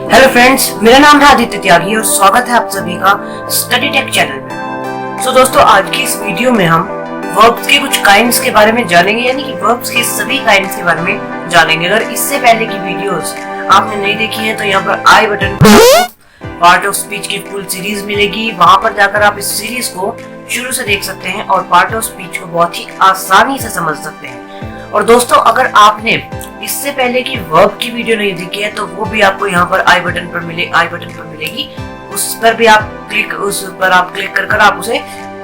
Hello friends, मेरा नाम है आदित्य त्यागी और स्वागत है आप सभी का स्टडी टेक चैनल में। सो दोस्तों, आज की इस वीडियो में हम वर्ब्स के कुछ काइंड्स के बारे में जानेंगे, यानी कि वर्ब्स के सभी काइंड्स के बारे में जानेंगे। अगर इससे पहले की वीडियोस आपने नहीं देखी है तो यहाँ पर आई बटन पर पार्ट ऑफ स्पीच की फुल सीरीज मिलेगी, वहां पर जाकर आप इस सीरीज को शुरू से देख सकते हैं और पार्ट ऑफ स्पीच को बहुत ही आसानी से समझ सकते हैं। और दोस्तों, अगर आपने इससे पहले की वर्ब की वीडियो नहीं देखी है तो वो भी आपको यहाँ पर आई बटन पर मिलेगी, उस पर आप क्लिक कर आप उसे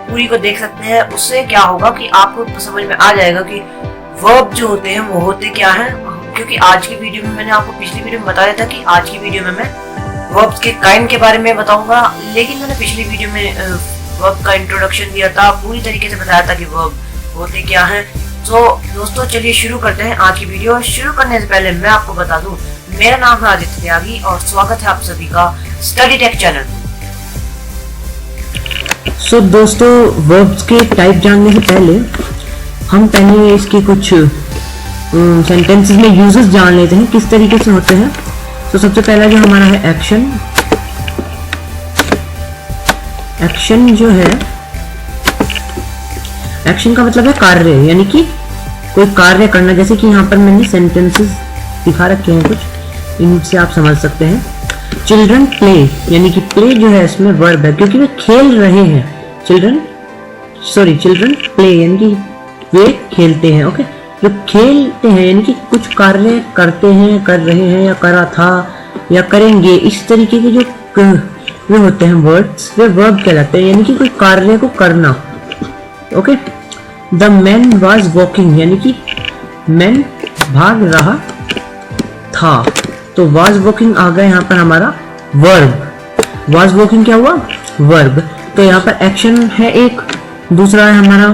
पूरी को देख सकते हैं। उससे क्या होगा कि आपको समझ में आ जाएगा कि वर्ब जो होते हैं वो होते क्या हैं। क्योंकि आज की वीडियो में मैंने आपको पिछली वीडियो में बताया था कि आज की वीडियो में मैं वर्ब्स के काइंड के बारे में बताऊंगा, लेकिन मैंने पिछली वीडियो में वर्ब का इंट्रोडक्शन दिया था, पूरी तरीके से बताया था कि वर्ब होते क्या हैं। तो दोस्तों, चलिए शुरू करते हैं आज की वीडियो। शुरू करने से पहले मैं आपको बता दूं, मेरा नाम है आदित्य त्यागी और स्वागत है आप सभी का स्टडी टेक चैनल। सो दोस्तों, वर्ब्स के टाइप जानने से पहले हम पहले इसके कुछ सेंटेंसेस में यूजेस जान लेते हैं, किस तरीके से होते हैं। तो सबसे पहला जो हमारा है एक्शन। एक्शन जो है, एक्शन का मतलब है कार्य, यानी कि कोई कार्य करना। जैसे कि यहाँ पर मैंने सेंटेंसेस दिखा रखे हैं कुछ, इनसे आप समझ सकते हैं। चिल्ड्रन प्ले, यानी कि प्ले जो है इसमें वर्ब है क्योंकि वे खेल रहे हैं। चिल्ड्रन प्ले, यानी कि वे खेलते हैं। ओके, जो खेलते हैं यानी कि कुछ कार्य करते हैं, कर रहे हैं, या करा था या करेंगे, इस तरीके के जो वे होते हैं वर्ड्स, वे वर्ब कहलाते हैं, यानी कि कोई कार्य को करना। Okay, the man was walking, यानी कि मैन भाग रहा था, तो वॉज वॉकिंग आ गया यहाँ पर हमारा वर्ब। वॉज वॉकिंग क्या हुआ? वर्ब। तो यहाँ पर एक्शन है एक, दूसरा है हमारा।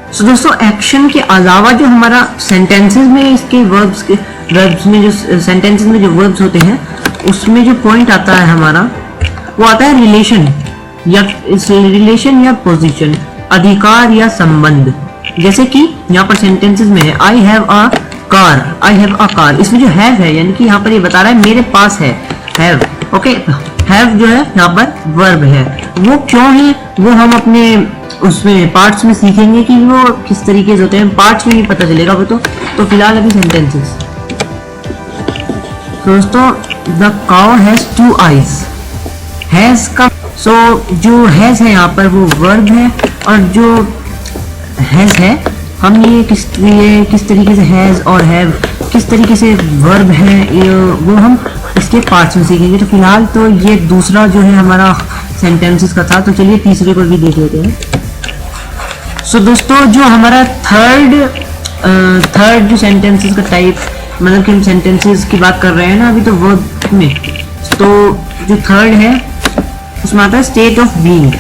तो दोस्तों, एक्शन के अलावा जो हमारा सेंटेंसेस में इसके वर्ब्स में जो सेंटेंसेस में जो वर्ब्स होते हैं, उसमें जो पॉइंट आता है हमारा, वो आता है रिलेशन या पोजीशन, अधिकार या संबंध। जैसे कि यहाँ पर सेंटेंसेस में है आई हैव अ कार। इसमें जो हैव है, यानी कि यहाँ पर ये बता रहा है मेरे पास है, हैव। ओके, हैव जो है यहाँ पर वर्ब है। वो क्यों है वो हम अपने उसमें पार्ट्स में सीखेंगे कि वो किस तरीके से होते हैं, पार्ट्स में ही पता चलेगा वो। तो फिलहाल अभी सेंटेंसेस। दोस्तों, the cow has 2 eyes। Has का जो हैज है यहाँ पर वो वर्ब है, और जो हैज है हम ये किस तरीके से हैज और हैव किस तरीके से वर्ब है, वो हम इसके पार्ट्स में सीखेंगे। तो फिलहाल तो ये दूसरा जो है हमारा सेंटेंसेस का था, तो चलिए तीसरे को भी देख लेते हैं। सो दोस्तों, जो हमारा थर्ड जो सेंटेंसेस का टाइप, मतलब कि हम सेंटेंसेस की बात कर रहे हैं ना अभी, तो वर्ब में तो जो थर्ड है उसमें आता है स्टेट ऑफ बीइंग।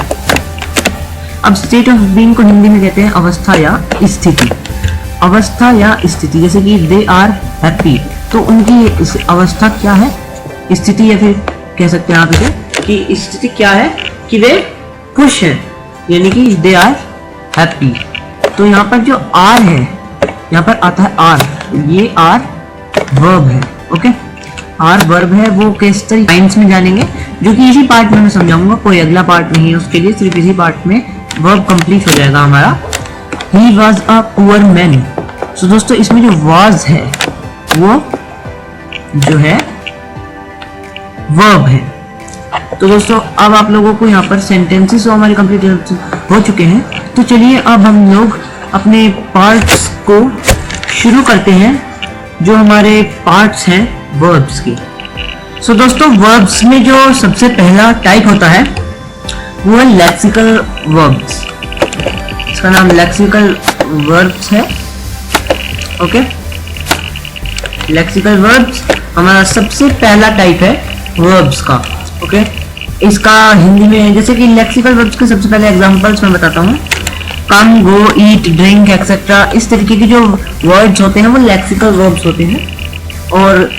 अब स्टेट ऑफ बीइंग को हिंदी में कहते हैं अवस्था या स्थिति। अवस्था या स्थिति, जैसे कि दे आर हैप्पी, तो उनकी अवस्था क्या है? स्थिति, या फिर कह सकते हैं आप इसे कि स्थिति क्या है कि वे खुश हैं, यानी कि दे आर हैप्पी। तो यहाँ पर जो आर है, यहाँ पर आता है आर, ये आर वर्ब है। ओके, आर वर्ब है। वो किस तरीके लाइन्स में जानेंगे, जो कि इसी पार्ट में मैं समझाऊंगा, कोई अगला पार्ट नहीं है उसके लिए, सिर्फ इसी पार्ट में वर्ब कंप्लीट हो जाएगा हमारा। He was a poor man. So दोस्तों, इसमें जो वॉज है वो जो है वर्ब है। तो दोस्तों, अब आप लोगों को यहाँ पर सेंटेंसेस हमारे कंप्लीट हो चुके हैं। तो चलिए अब हम लोग अपने पार्ट्स को शुरू करते हैं, जो हमारे पार्ट्स हैं वर्ब्स की। सो दोस्तों, वर्ब्स में जो सबसे पहला टाइप होता है वो है लेक्सिकल वर्ब्स। इसका नाम लेक्सिकल वर्ब्स है। ओके, लेक्सिकल वर्ब्स हमारा सबसे पहला टाइप है वर्ब्स का। ओके, इसका हिंदी में जैसे कि लेक्सिकल वर्ब्स के सबसे पहले एग्जांपल्स मैं बताता हूँ। कम, गो, ईट, ड्रिंक एक्सेट्रा, इस तरीके के जो वर्ड्स होते हैं वो लेक्सिकल वर्ब्स होते हैं। और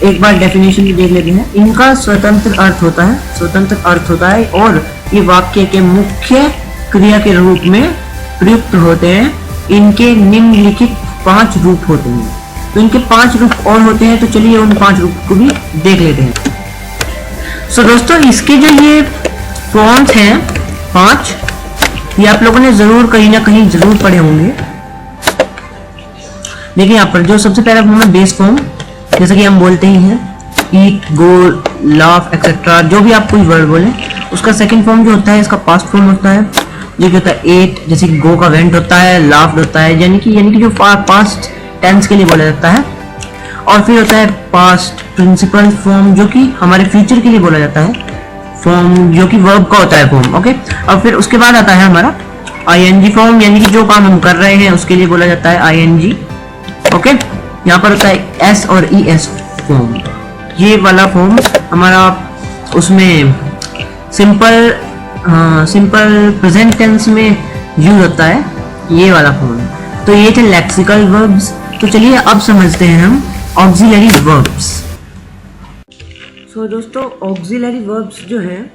एक बार डेफिनेशन भी देख लेते हैं। इनका स्वतंत्र अर्थ होता है और ये वाक्य के मुख्य क्रिया के रूप में प्रयुक्त होते हैं। इनके निम्नलिखित 5 रूप होते हैं। तो इनके 5 रूप और होते हैं, तो चलिए उन 5 रूप को भी देख लेते हैं। सो दोस्तों, इसके जो ये फॉर्म्स हैं 5, ये आप लोगों ने जरूर कहीं ना कहीं जरूर पढ़े होंगे। देखिए यहाँ पर जो सबसे पहला फॉर्म है बेस फॉर्म, जैसे कि हम बोलते ही हैं ईट, गो, लाफ एक्सेट्रा, जो भी आप कोई वर्ड बोले। उसका सेकंड फॉर्म जो होता है, इसका पास्ट फॉर्म होता है, जो होता है एट, जैसे कि गो का वेंट होता है, लाफ होता है, यानी कि जो पास्ट टेंस के लिए बोला जाता है। और फिर होता है पास्ट प्रिंसिपल फॉर्म, जो कि हमारे फ्यूचर के लिए बोला जाता है फॉर्म, जो कि वर्ब का होता है फॉर्म। ओके, और फिर उसके बाद आता है हमारा आईएनजी फॉर्म, यानी कि जो काम हम कर रहे हैं उसके लिए बोला जाता है आईएनजी। ओके, यहाँ पर होता है एस और ई एस फॉर्म। ये वाला फॉर्म हमारा उसमें सिंपल प्रेजेंट टेंस में यूज होता है, ये वाला फॉर्म। तो ये थे लेक्सिकल वर्ब्स। तो चलिए अब समझते हैं हम ऑक्सिलरी वर्ब्स। सो दोस्तों, ऑक्सिलरी वर्ब्स जो हैं,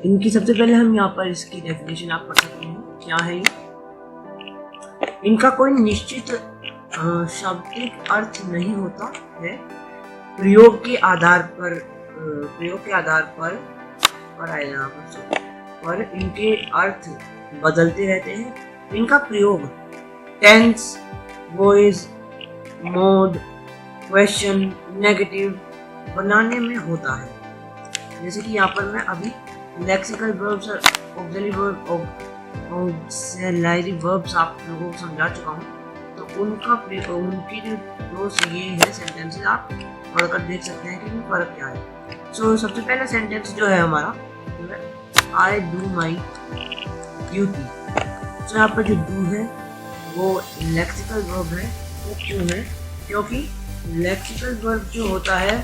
इनकी सबसे पहले हम यहाँ पर इसकी डेफिनेशन आप पढ़ सकते हैं। क्या है ये? इनका कोई निश्चित शाब्दिक अर्थ नहीं होता है, प्रयोग के आधार पर इनके अर्थ बदलते रहते हैं। इनका प्रयोग tense, voice, mode, question, negative बनाने में होता है। जैसे कि यहाँ पर मैं अभी लेक्सिकल वर्ब्स और ऑक्सिलरी वर्ब्स आप लोगों को समझा चुका हूँ। तो उनकी जो ये है सेंटेंसेस आप पढ़कर देख सकते हैं कि फर्क क्या है। सो सबसे पहला सेंटेंस जो है हमारा, आई डू माई ड्यूटी। तो यहाँ पर जो डू है वो लेक्सिकल वर्ब है। वो क्यों है? क्योंकि लेक्सिकल वर्ब जो होता है,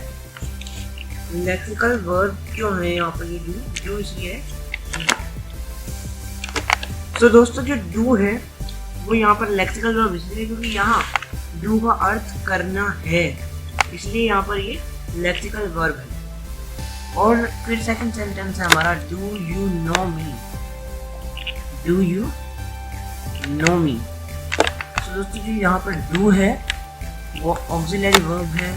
लेक्सिकल वर्ब क्यों है यहाँ पर ये डू इसलिए है। तो दोस्तों, जो डू है वो यहाँ पर लेक्सिकल वर्ब इसलिए क्योंकि यहाँ डू का अर्थ करना है, इसलिए यहाँ पर ये लेक्सिकल वर्ब है। और फिर सेकंड सेंटेंस है हमारा, do you know me. Do you know me. तो दोस्तों, जो यहाँ पर डू है वो ऑक्सिलरी वर्ब है।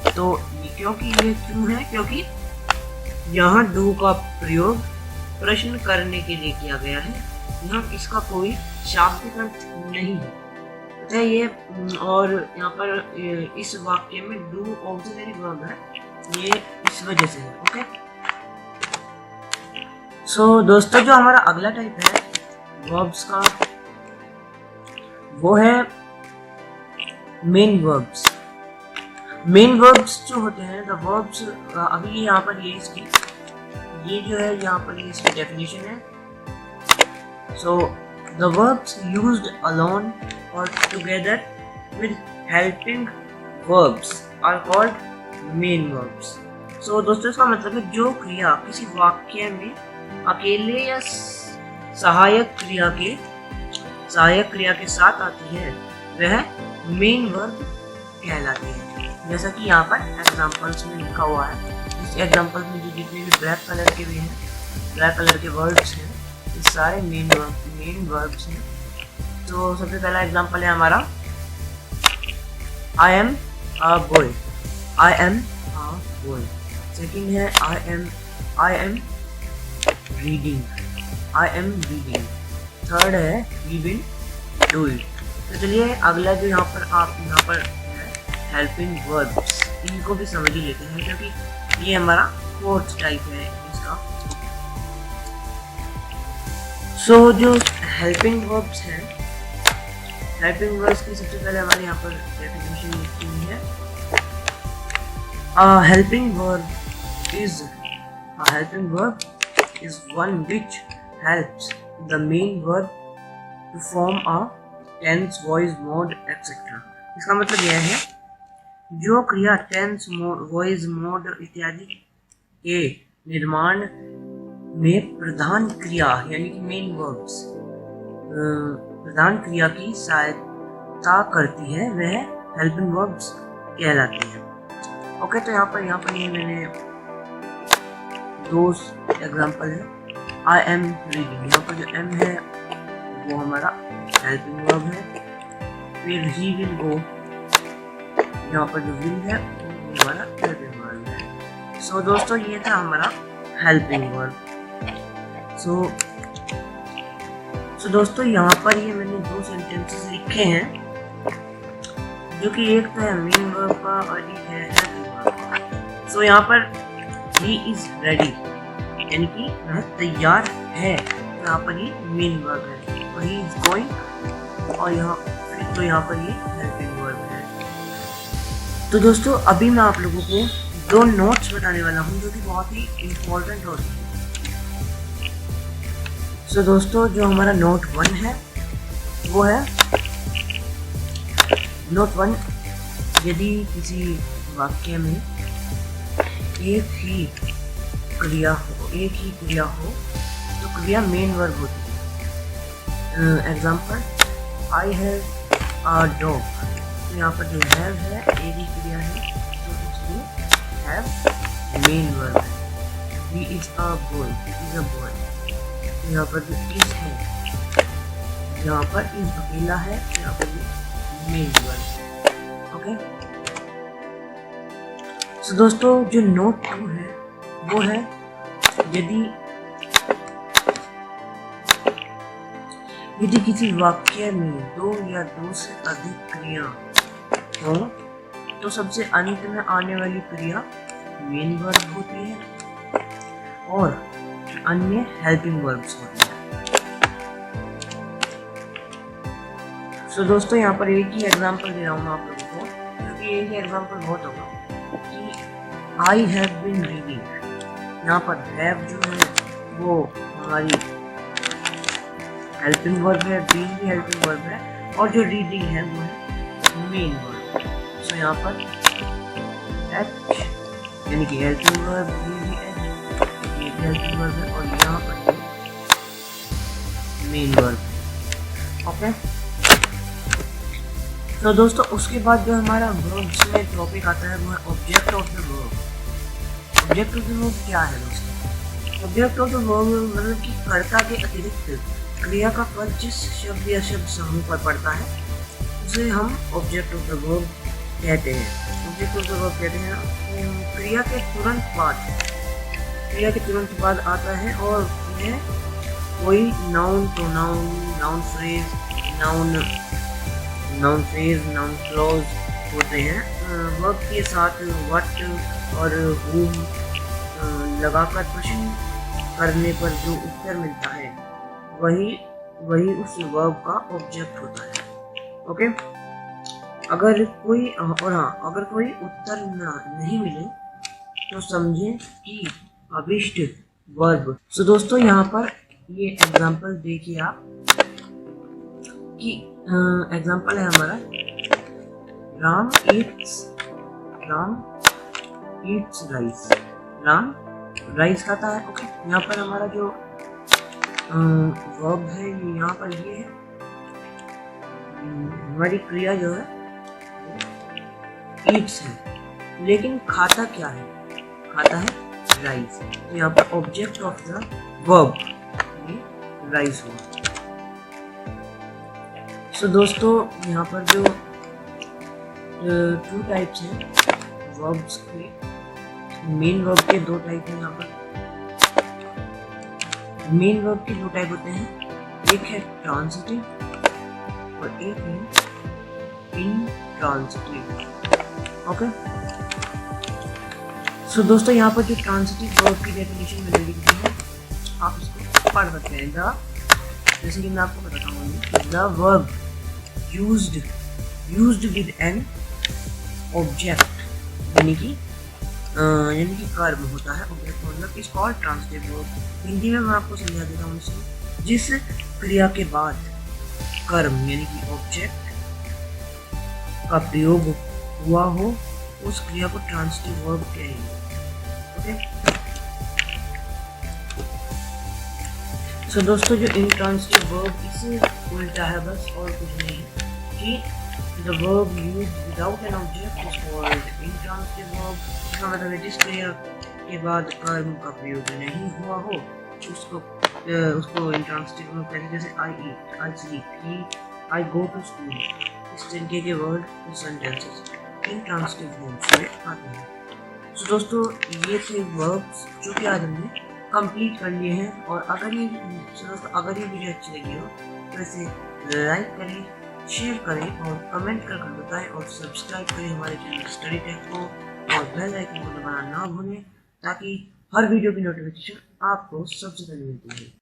तो क्योंकि ये क्यों है? क्योंकि यहाँ डू का प्रयोग प्रश्न करने के लिए किया गया है, यहाँ इसका कोई शाब्दिक अर्थ नहीं है। तो ये और यहाँ पर इस वाक्य में डू ऑक्सिलरी वर्ब है, ये इस वजह से है। ओके, सो दोस्तों, जो हमारा अगला टाइप है वर्ब्स का, वो है मेन वर्ब्स। मेन वर्ब्स जो होते हैं, द वर्ब्स, अभी यहाँ पर ये जो है यहाँ पर ये इसकी डेफिनेशन है। So the verbs used alone or together with helping verbs are called main verbs. So दोस्तों, इसका मतलब है जो क्रिया किसी वाक्य में अकेले या सहायक क्रिया के साथ आती है वह मेन वर्ब कहलाती है। जैसा कि यहाँ पर एग्जांपल्स में लिखा हुआ है। इस एग्जांपल में जो जितने भी ब्लैक कलर के भी हैं, ब्लैक कलर के वर्ब्स हैं, ये सारे मेन वर्ब्स हैं। तो सबसे पहला एग्जांपल है हमारा, I am a boy. I am a boy. Second है I am reading. I am reading. Third है वी विल डू इट। तो चलिए अगला जो यहाँ पर हेल्पिंग वर्ब्स, इनको भी समझ ही लेते हैं क्योंकि ये हमारा फोर्थ टाइप है इसका। सो जो हेल्पिंग वर्ब्स हैं, हेल्पिंग वर्ब्स की सबसे पहले हमारे यहाँ पर डेफिनेशन लिखी हुई है। Helping verb is one which helps the main verb to form a tense, voice, mode etcetera. इसका मतलब यह है जो क्रिया टेंस, वॉइस, मोड इत्यादि के निर्माण में प्रधान क्रिया यानी कि मेन वर्ब्स प्रधान क्रिया की सहायता करती है वह हेल्पिंग वर्ब्स कहलाती है। ओके, तो यहाँ पर ये मैंने दो एग्जांपल है। आई एम रीडिंग, यहाँ पर जो एम है वो हमारा हेल्पिंग वर्ब है। फिर ही विल गो, यहाँ पर जो विल है वो हमारा हेल्पिंग वर्ब है। सो दोस्तों ये था हमारा हेल्पिंग वर्ब। सो दोस्तों यहाँ पर ये मैंने 2 सेंटेंसेस लिखे हैं, जो कि एक तो है मेन वर्ब का और एक है हेल्पिंग वर्ब का। सो यहाँ पर ही इज रेडी, यानी कि वह तैयार है, तो यहाँ पर ये मेन वर्ब है। और ही इज गोइंग, और यहाँ पर ये हेल्पिंग वर्ब है। तो दोस्तों अभी मैं आप लोगों को 2 नोट्स बताने वाला हूँ, जो कि बहुत ही इम्पोर्टेंट होते हैं। सो दोस्तों जो हमारा नोट 1 है वो है नोट 1, यदि किसी वाक्य में एक ही क्रिया हो तो क्रिया मेन वर्ब होती है। Example, I have a dog, तो यहाँ पर जो हैव है एक ही क्रिया है, तो इसलिए हैव मेन वर्ब है। He is a boy, is a boy, यहाँ पर जो इज है, यहाँ पर इज अकेला है, यहाँ पर मेन वर्ब। ओके, सो दोस्तों जो नोट 2 है वो है यदि किसी वाक्य में 2 या 2 से अधिक क्रिया हो तो सबसे अंत में आने वाली क्रिया मेन वर्ब होती है और अन्य हेल्पिंग वर्ब्स होते हैं। सो दोस्तों यहाँ पर एक ही एग्जांपल दे रहा हूँ मैं आप लोगों को, क्योंकि एक ही एग्जांपल बहुत होगा कि आई हैव बीन रीडिंग, यहाँ पर हैव जो है वो हमारी हेल्पिंग वर्ब है, बीइंग भी हेल्पिंग वर्ब है, और जो रीडिंग है वो है मेन वर्ब। सो यहाँ पर एच यानी कि हेल्पिंग वर्ब, ये भी हेल्पिंग वर्ब है, और यहाँ पर मेन वर्ब है। ओके, तो दोस्तों उसके बाद जो हमारा वर्ब्स में टॉपिक आता है वो है object of the verb. Object of the verb क्या है दोस्तों? ऑब्जेक्ट ऑफ द वर्ब मतलब कि कर्ता के अतिरिक्त क्रिया का पद जिस शब्द या शब्द समूह पर पड़ता है उसे हम ऑब्जेक्ट ऑफ द वर्ब कहते हैं। ऑब्जेक्ट ऑफ द वर्ब कहते हैं क्रिया के तुरंत बाद आता है, और यह कोई noun, pronoun, noun phrase, noun clause होते हैं। वर्ब के साथ व्हाट और whom लगाकर प्रश्न करने पर जो उत्तर मिलता है वही उस वर्ब का ऑब्जेक्ट होता है। ओके, अगर कोई उत्तर नहीं मिले तो समझें कि अभिष्ट वर्ब। सो दोस्तों यहाँ पर ये एग्जांपल देखिए आप कि एग्जांपल है हमारा Ram Yeats rice, Ram rice खाता है। ओके, यहाँ पर हमारा जो वर्ब है यहाँ पर ये है, हमारी क्रिया जो है ईट्स है, लेकिन खाता क्या है? खाता है राइस। तो यहाँ पर ऑब्जेक्ट ऑफ द वर्ब ये राइस हुआ। सो दोस्तों यहाँ पर जो 2 टाइप्स हैं वर्ब्स के, मेन वर्ब के 2 टाइप हैं। यहाँ पर मेन वर्ब के 2 टाइप होते हैं, एक है ट्रांजिटिव और एक है इंट्रांजिटिव। ओके, सो दोस्तों यहाँ पर जो ट्रांजिटिव वर्ब की डेफिनेशन मैंने लिख दी है, आप इसको पढ़ सकते हैं। जैसे कि मैं आपको बताता हूँ, the verb used with an object, यानी कि कर्म होता है। ऑब्जेक्ट मतलब is called transitive verb. Hindi में मैं आपको समझा देता हूँ इसे, जिस क्रिया के बाद कर्म यानी कि ऑब्जेक्ट का प्रयोग हुआ हो उस क्रिया को ट्रांजिटिव वर्ब कहेंगे। ओके, सो दोस्तों जो इंट्रांजिटिव वर्ब इससे उल्टा है बस, और कुछ नहीं है, कि the verb used without an object is called intransitive verb। इसका मतलब है जिस क्रिया के बाद कर्म का प्रयोग नहीं हुआ हो उसको इंट्रांजिटिव वर्ब कहते हैं। जैसे I eat, I sleep, I go to school। इस तरीके के वर्ड सेंटेंसेस इन ट्रांसिटिव फॉर्म्स में आते हैं। तो दोस्तों ये थे वर्ब्स जो कि आज हमने कंप्लीट कर लिए हैं। और अगर ये वीडियो अच्छी लगी हो तो इसे लाइक करें, शेयर करें और कमेंट कर बताएं और सब्सक्राइब करें हमारे चैनल स्टडी टेक को और बेल आइकन को दबाना ना भूलें ताकि हर वीडियो की नोटिफिकेशन आपको सबसे पहले मिलती है।